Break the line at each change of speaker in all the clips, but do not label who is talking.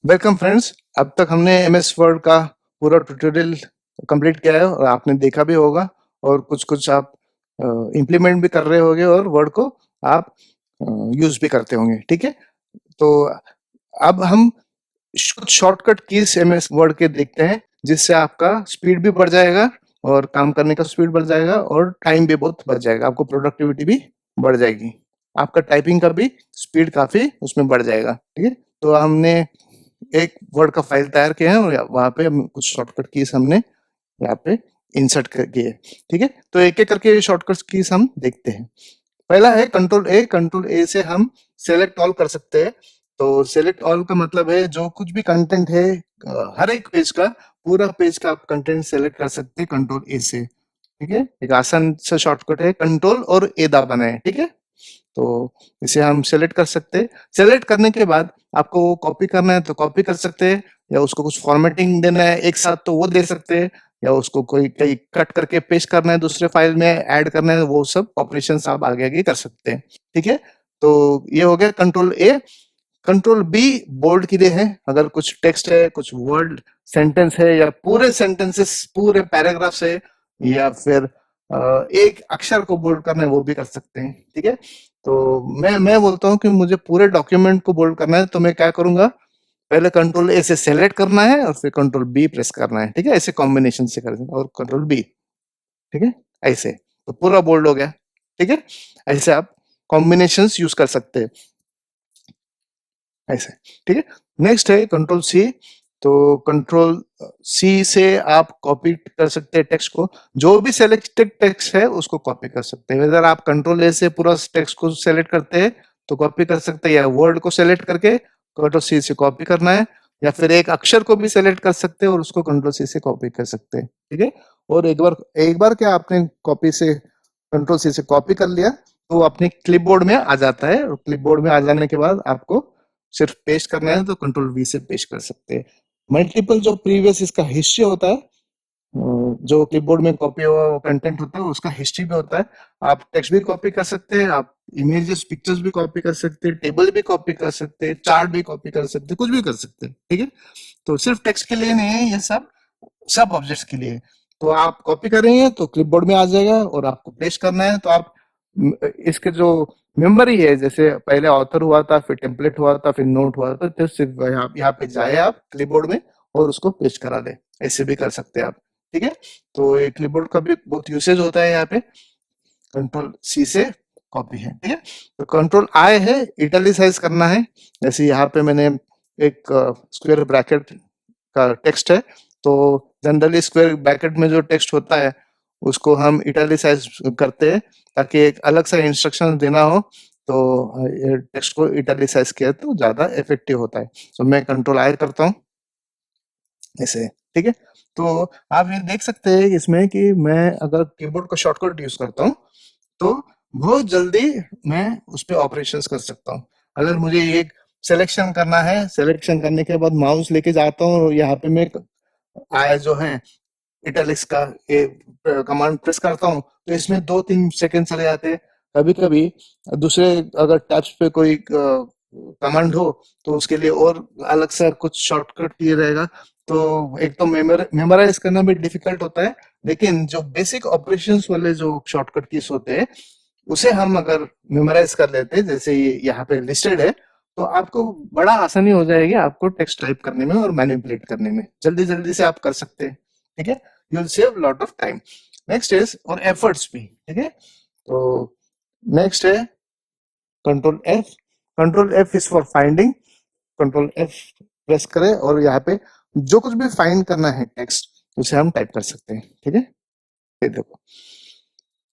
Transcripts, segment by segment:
Welcome friends. अब तक हमने एमएस वर्ड का पूरा ट्यूटोरियल कंप्लीट किया है और आपने देखा भी होगा और कुछ-कुछ आप इम्प्लीमेंट भी कर रहे होंगे और वर्ड को आप यूज़ भी करते होंगे, ठीक है? तो अब हम कुछ शॉर्टकट कीज़ एमएस वर्ड के देखते हैं, जिससे आपका स्पीड भी बढ़ जाएगा और काम करने का स्पीड बढ़ जाएगा और टाइम भी बहुत बच जाएगा। आपको प्रोडक्टिविटी भी बढ़ जाएगी। आपका टाइपिंग का भी स्पीड काफ़ी उसमें बढ़ जाएगा, ठीक है? तो हमने एक वर्ड का फाइल तैयार किया है और वहाँ पे हम कुछ शॉर्टकट कीज हमने यहाँ पे इंसर्ट कर किए, ठीक है? तो एक-एक करके शॉर्टकट कीज हम देखते हैं। पहला है कंट्रोल ए से हम सेलेक्ट ऑल कर सकते हैं। तो सेलेक्ट ऑल का मतलब है जो कुछ भी कंटेंट है हर एक पेज का पूरा पेज का आप कंटेंट सेलेक्ट कर सकते हैं कंट्रोल ए से, ठीक है? एक आसान सा शॉर्टकट है, कंट्रोल और ए दबाना है, ठीक है? तो इसे हम सेलेक्ट कर सकते हैं। सेलेक्ट करने के बाद आपको कॉपी करना है तो कॉपी कर सकते हैं या उसको कुछ फॉर्मेटिंग देना है एक साथ तो वो दे सकते हैं या उसको कोई कहीं कट करके पेस्ट करना है दूसरे फाइल में ऐड करना है, वो सब ऑपरेशंस आप आगे आगे कर सकते हैं, ठीक है? तो ये हो गया control A. Control B bold के लिए है। अगर कुछ टेक्स्ट है, कुछ वर्ड सेंटेंस है या पूरे सेंटेंसेस पूरे पैराग्राफ्स है या फिर एक अक्षर को बोल्ड करना है वो भी कर सकते हैं, ठीक है? तो मैं बोलता हूँ कि मुझे पूरे डॉक्यूमेंट को बोल्ड करना है तो मैं क्या करूंगा, पहले कंट्रोल ए से सेलेक्ट करना है और फिर कंट्रोल बी प्रेस करना है, ठीक है? ऐसे कॉम्बिनेशन से करना है और कंट्रोल बी, ठीक है? ऐसे तो पूरा बोल्ड हो गया, ठीक है? ऐसे आप कॉम्बिनेशंस यूज कर सकते हैं ऐसे, ठीक है? नेक्स्ट है कंट्रोल सी। तो कंट्रोल सी से आप कॉपी कर सकते हैं टेक्स्ट को, जो भी सिलेक्टेड टेक्स्ट है उसको कॉपी कर सकते हैं। अगर आप कंट्रोल ए से पूरा टेक्स्ट को सेलेक्ट करते हैं तो कॉपी कर सकते हैं, या वर्ड को सेलेक्ट करके कंट्रोल सी से कॉपी करना है, या फिर एक अक्षर को भी सेलेक्ट कर सकते हैं और उसको कंट्रोल सी से कॉपी कर सकते हैं, ठीक है? और एक बार क्या आपने कॉपी से कंट्रोल सी से कॉपी कर लिया तो वो अपने क्लिपबोर्ड में आ जाता है और क्लिपबोर्ड में आ जाने के बाद आपको सिर्फ पेस्ट करना है तो कंट्रोल वी से पेस्ट कर सकते हैं। मल्टीपल जो प्रीवियस इसका हिस्ट्री होता है, जो क्लिपबोर्ड में कॉपी हुआ वो कंटेंट होता है उसका हिस्ट्री भी होता है। आप टेक्स्ट भी कॉपी कर सकते हैं, आप इमेजेस पिक्चर्स भी कॉपी कर सकते हैं, टेबल भी कॉपी कर सकते हैं, चार्ट भी कॉपी कर सकते हैं, कुछ भी कर सकते हैं, ठीक है? तो सिर्फ टेक्स्ट के लिए नहीं है ये सब, सब ऑब्जेक्ट्स के लिए। तो आप कॉपी करेंगे तो क्लिपबोर्ड में आ जाएगा और आपको पेस्ट करना है तो आप इसके जो मेमोरी है, जैसे पहले ऑथर हुआ था, फिर टेम्पलेट हुआ था, फिर नोट हुआ था, तो सिर्फ यहाँ पे जाए आप क्लिपबोर्ड में और उसको पेस्ट करा दे। ऐसे भी कर सकते हैं आप, ठीक है? तो ये क्लिपबोर्ड का भी बहुत यूसेज होता है यहाँ पे। कंट्रोल सी से कॉपी है, ठीक है? तो कंट्रोल आई है, इटैलिसाइज करना है। जैसे यहाँ पे मैंने एक स्क्वायर ब्रैकेट का टेक्स्ट है, तो जनरली स्क्वायर ब्रैकेट में जो टेक्स्ट होता है उसको हम इटैलिसाइज करते हैं ताकि एक अलग सा इंस्ट्रक्शन देना हो तो ये टेक्स्ट को इटैलिसाइज किया तो ज्यादा इफेक्टिव होता है। तो मैं कंट्रोल आई करता हूँ ऐसे, ठीक है? तो आप ये देख सकते हैं इसमें कि मैं अगर कीबोर्ड का शॉर्टकट यूज करता हूँ तो बहुत जल्दी मैं उस पे ऑपरेशंस कर सकता हूँ। अगर मुझे एक सिलेक्शन करना है, सिलेक्शन करने के बाद माउस लेके जाता हूँ और यहाँ पे मैं आया जो है इटैलिक्स का ये कमांड प्रेस करता हूँ तो इसमें 2-3 सेकंड चले जाते हैं। कभी कभी दूसरे अगर टच पे कोई कमांड हो तो उसके लिए और अलग से कुछ शॉर्टकट किए रहेगा, तो एक तो मेमोराइज करना भी डिफिकल्ट होता है। लेकिन जो बेसिक ऑपरेशंस वाले जो शॉर्टकट कीज होते हैं उसे हम अगर मेमोराइज कर लेते हैं जैसे ये यहाँ पे लिस्टेड है, तो आपको बड़ा आसानी हो जाएगी आपको टेक्स्ट टाइप करने में और मैनिपुलेट करने में, जल्दी जल्दी से आप कर सकते हैं, ठीक है? You will save lot of time. Next is और एफर्ट्स भी, ठीक है? तो नेक्स्ट है control F. Control F is for finding. Control F press करें और यहाँ पे जो कुछ भी फाइंड करना है टेक्स्ट उसे हम टाइप कर सकते हैं, ठीक है? ये देखो,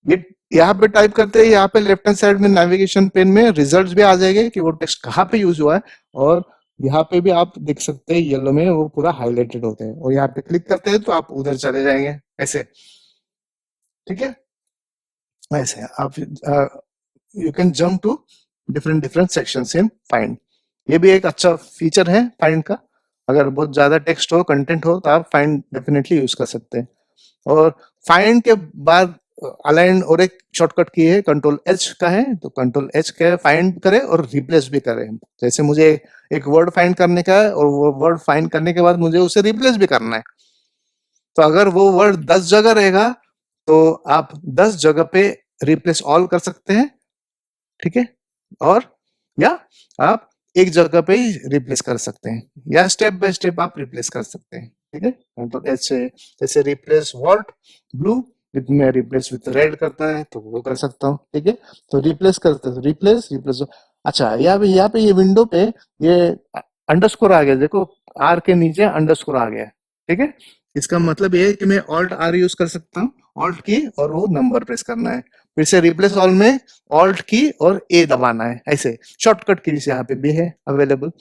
ये यहाँ पे टाइप करते हैं, यहाँ पे लेफ्ट हैंड साइड में नेविगेशन पेन में रिजल्ट्स भी आ जाएंगे कि वो टेक्स्ट कहाँ पे यूज हुआ है। और यहाँ पे भी आप देख सकते हैं येलो में वो पूरा हाईलाइटेड होते हैं और यहाँ पे क्लिक करते हैं तो आप उधर चले जाएंगे ऐसे, ठीक है? ऐसे आप you can jump to different different sections in find. ये भी एक अच्छा फीचर है फाइंड का। अगर बहुत ज्यादा टेक्स्ट हो, कंटेंट हो तो आप फाइंड डेफिनेटली यूज कर सकते हैं। और फाइंड के बाद अलाइन और एक शॉर्टकट की है कंट्रोल एच का है, तो कंट्रोल एच का फाइंड करे और रिप्लेस भी करे। जैसे मुझे एक वर्ड फाइंड करने का है और वो वर्ड फाइंड करने के बाद मुझे उसे रिप्लेस भी करना है, तो अगर वो वर्ड 10 जगह रहेगा तो आप 10 जगह पे रिप्लेस ऑल कर सकते हैं, ठीक है, और या आप एक जगह पे ही रिप्लेस कर सकते हैं, या स्टेप बाय स्टेप आप रिप्लेस कर सकते हैं, ठीक है। कंट्रोल एच से जैसे रिप्लेस व्हाट ब्लू विथ में रिप्लेस विथ रेड करता है तो वो कर सकता हूँ, ठीक है। तो रिप्लेस करते हैं, रिप्लेस रिप्लेस। अच्छा, यहाँ पे ये विंडो पे ये अंडरस्कोर आ गया, देखो आर के नीचे अंडरस्कोर आ गया, ठीक है। इसका मतलब ये है कि मैं ऑल्ट आर यूज कर सकता हूँ, ऑल्ट की और वो नंबर प्रेस करना है, फिर से रिप्लेस ऑल में ऑल्ट की और ए दबाना है, ऐसे शॉर्टकट कीज यहाँ पे भी है अवेलेबल,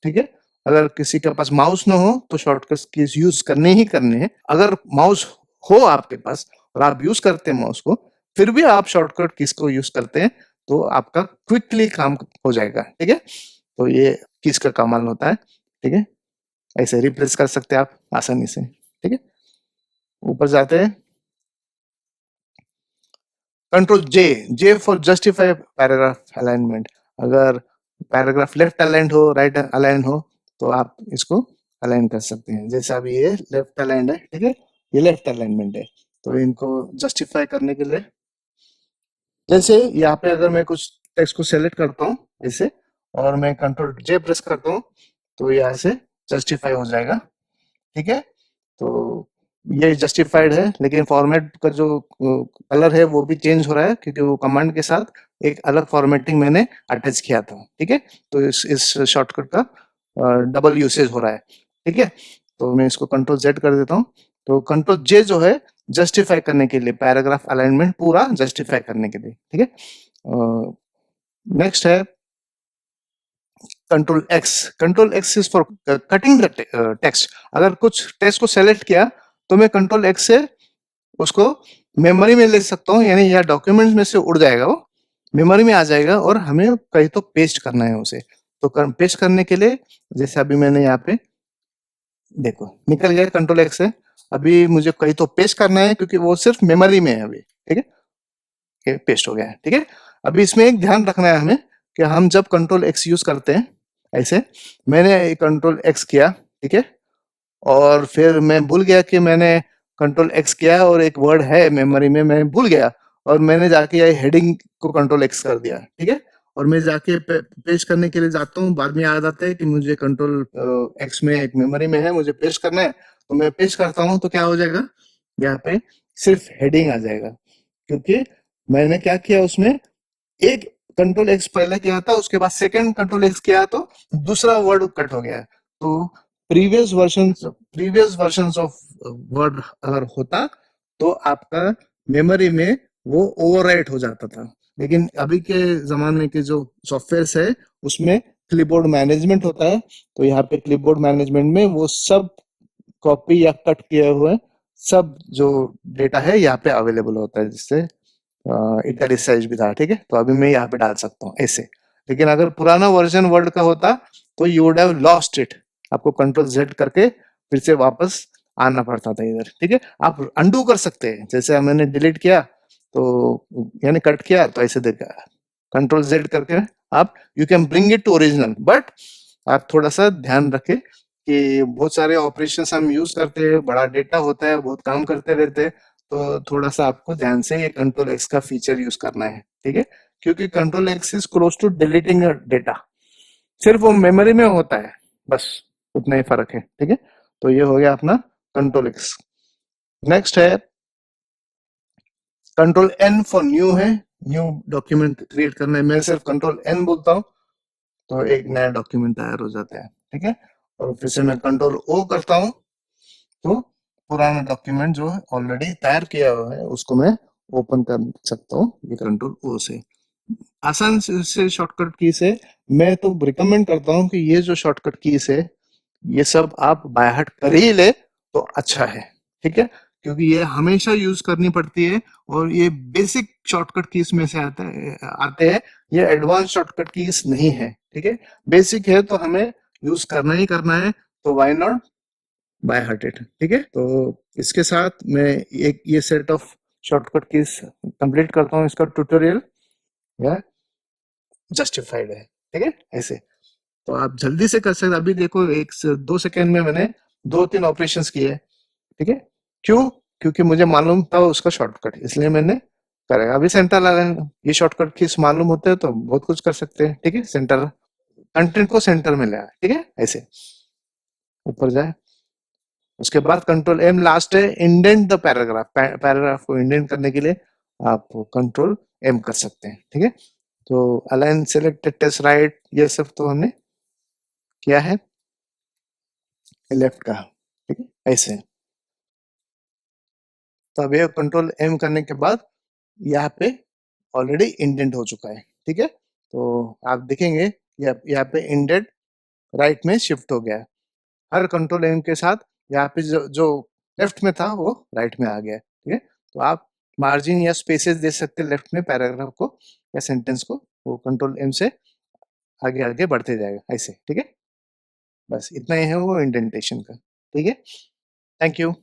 ठीक है। अगर किसी के पास माउस ना हो तो शॉर्टकट कीज यूज करने ही करने हैं। अगर माउस हो आपके पास और आप यूज करते हैं माउस को, फिर भी आप शॉर्टकट कीज को यूज करते हैं तो आपका क्विकली काम हो जाएगा, ठीक है। तो ये कीज का कमाल होता है, ठीक है। ऐसे रिप्लेस कर सकते हैं आप आसानी से, ठीक है। ऊपर जाते हैं, control J, J for justify paragraph alignment. अगर पैराग्राफ लेफ्ट अलाइंड हो, राइट अलाइंड हो, तो आप इसको अलाइन कर सकते हैं। जैसे अभी ये लेफ्ट अलाइंड है, ठीक है, ये लेफ्ट अलाइनमेंट है, तो इनको जस्टिफाई करने के लिए जैसे यहाँ पे अगर मैं कुछ टेक्स्ट को सेलेक्ट करता हूँ ऐसे और मैं कंट्रोल जे प्रेस करता हूँ तो यहाँ से जस्टिफाई हो जाएगा, ठीक है। तो ये जस्टिफाइड है, लेकिन फॉर्मेट का जो कलर है वो भी चेंज हो रहा है क्योंकि वो कमांड के साथ एक अलग फॉर्मेटिंग मैंने अटैच किया था, ठीक है। तो इस शॉर्टकट का डबल यूसेज हो रहा है, ठीक है। तो मैं इसको कंट्रोल जेड कर देता हूँ। तो कंट्रोल जे जो है जस्टिफाई करने के लिए, पैराग्राफ अलाइनमेंट पूरा जस्टिफाई करने के लिए, ठीक है। नेक्स्ट है control x. Control X is for cutting the text. अगर कुछ टेक्स्ट को सेलेक्ट किया तो मैं कंट्रोल एक्स से उसको मेमोरी में ले सकता हूँ, यानी या डॉक्यूमेंट्स में से उड़ जाएगा, वो मेमोरी में आ जाएगा और हमें कहीं तो पेस्ट करना है उसे। तो पेस्ट करने के लिए जैसे अभी मैंने यहाँ पे देखो निकल गया कंट्रोल एक्स से, अभी मुझे कहीं तो पेस्ट करना है क्योंकि वो सिर्फ मेमोरी में है अभी, ठीक है, ये पेस्ट हो गया है, ठीक है। अभी इसमें एक ध्यान रखना है हमें कि हम जब कंट्रोल एक्स यूज करते हैं ऐसे, मैंने कंट्रोल एक्स किया, ठीक है, और फिर मैं भूल गया कि मैंने कंट्रोल एक्स किया और एक वर्ड है मेमोरी में मैं भूल गया और मैंने जाके ये हेडिंग को कंट्रोल एक्स कर दिया, ठीक है। और मैं जाके पेस्ट करने के लिए जाता हूँ, बाद में याद आता है कि मुझे कंट्रोल एक्स में एक मेमोरी में है, मुझे पेस्ट करना है, तो मैं पेस्ट करता हूँ तो क्या हो जाएगा, यहाँ पे सिर्फ हेडिंग आ जाएगा क्योंकि मैंने क्या किया उसमें, एक कंट्रोल एक्स पहले किया था, उसके बाद सेकंड कंट्रोल एक्स किया तो दूसरा वर्ड कट हो गया। तो प्रीवियस वर्जन ऑफ वर्ड अगर होता तो आपका मेमोरी में वो ओवरराइट हो जाता था, लेकिन अभी के जमाने के जो सॉफ्टवेयर है उसमें क्लिपबोर्ड मैनेजमेंट होता है, तो यहाँ पे क्लिपबोर्ड मैनेजमेंट में वो सब कॉपी या कट किए हुए सब जो डेटा है यहाँ पे अवेलेबल होता है, जिससे इटैलिसाइज भी था, ठीक है। तो अभी मैं यहाँ पे डाल सकता हूँ ऐसे, लेकिन अगर पुराना वर्जन वर्ड का होता तो you would have lost it, आपको कंट्रोल जेड करके फिर से वापस आना पड़ता था इधर, ठीक है। आप अंडू कर सकते हैं, जैसे मैंने डिलीट किया तो यानी कट किया तो ऐसे देखा, कंट्रोल जेड करके आप you can bring it to original, but आप थोड़ा सा ध्यान रखें कि बहुत सारे ऑपरेशंस हम यूज करते हैं, बड़ा डेटा होता है, बहुत काम करते रहते हैं, तो थोड़ा सा आपको ध्यान से ये कंट्रोल एक्स का फीचर यूज करना है, ठीक है। क्योंकि control X is close to deleting data, सिर्फ वो मेमोरी में होता है, बस उतना ही फर्क है, ठीक है। तो ये हो गया अपना कंट्रोल एक्स। नेक्स्ट है कंट्रोल एन फॉर न्यू है, न्यू डॉक्यूमेंट क्रिएट करना है, मैं सिर्फ कंट्रोल एन बोलता हूँ तो एक नया डॉक्यूमेंट तैयार हो जाता है, ठीक है। और फिर से मैं कंट्रोल ओ करता हूँ तो पुराना डॉक्यूमेंट जो ऑलरेडी तैयार किया हुआ है उसको मैं ओपन कर सकता हूँ ये कंट्रोल ओ से। आसान से शॉर्टकट की से मैं तो रिकमेंड करता हूँ कि ये जो शॉर्टकट की से ये सब आप बाय हार्ट कर ही ले तो अच्छा है, ठीक है, क्योंकि ये हमेशा यूज करनी पड़ती है और ये बेसिक शॉर्टकट कीज में से आते हैं, ये एडवांस शॉर्टकट कीज नहीं है, ठीक है। बेसिक है तो हमें यूज करना ही करना है, तो व्हाई नॉट बाय हार्टेड, ठीक है। तो इसके साथ मैं एक ये set of shortcut keys complete करता हूँ इसका ट्यूटोरियल, या जस्टिफाइड है, ठीक है ऐसे। तो आप जल्दी से कर सकते, अभी देखो 1 से 2 सेकेंड में मैंने 2-3 ऑपरेशंस किए, ठीक है। क्यों? क्योंकि मुझे मालूम था उसका शॉर्टकट, इसलिए मैंने करेगा। अभी सेंटर लगा, ये शॉर्टकट कीज मालूम होते हैं तो बहुत कुछ कर सकते हैं, ठीक है। सेंटर, कंटेंट को सेंटर में ले आए, ठीक है ऐसे। ऊपर जाए, उसके बाद कंट्रोल एम लास्ट है, इंडेंट द पैराग्राफ। पैराग्राफ को इंडेंट करने के लिए आप कंट्रोल एम कर सकते हैं, ठीक है। तो अलाइन सेलेक्टेड टेस्ट राइट, ये सब तो हमने किया है लेफ्ट का, ठीक है ऐसे। तो अब ये कंट्रोल एम करने के बाद यहाँ पे ऑलरेडी इंडेंट हो चुका है, ठीक है। तो आप देखेंगे यहाँ पे इंडेंट राइट में शिफ्ट हो गया है। हर कंट्रोल एम के साथ यहाँ पे जो लेफ्ट में था वो राइट में आ गया है, ठीक है। तो आप मार्जिन या स्पेसेस दे सकते हैं लेफ्ट में पैराग्राफ को या सेंटेंस को, वो कंट्रोल एम से आगे आगे बढ़ते जाएगा ऐसे, ठीक है। बस इतना ही है वो इंडेंटेशन का, ठीक है। Thank you.